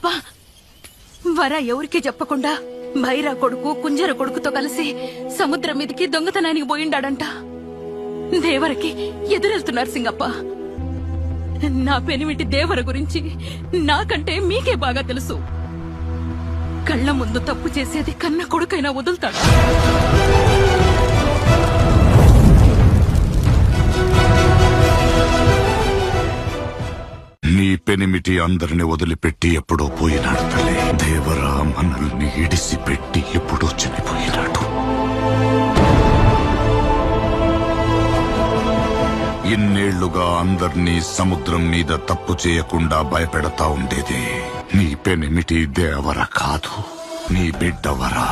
సింగప్ప, వర ఎవరికి చెప్పకుండా భైరా కొడుకు కుంజర కొడుకుతో కలిసి సముద్రం మీదకి దొంగతనానికి పోయిండాడంట. దేవరకి ఎదురెళ్తున్నారు సింగప్ప. నా పెనిమిటి దేవర గురించి నాకంటే మీకే బాగా తెలుసు. కళ్ళ ముందు తప్పు చేసేది కన్న కొడుకైనా వదులుతాడు. నీ పెనిమిటి అందరిని వదిలిపెట్టి ఎప్పుడో పోయినాడు తల్లి. దేవరా మనల్ని ఇడిసిపెట్టి ఎప్పుడో చనిపోయినాడు. ఇన్నేళ్లుగా అందర్నీ సముద్రం మీద తప్పు చేయకుండా భయపెడతా ఉండేది నీ పెనిమిటి దేవర కాదు, నీ బిడ్డవరా.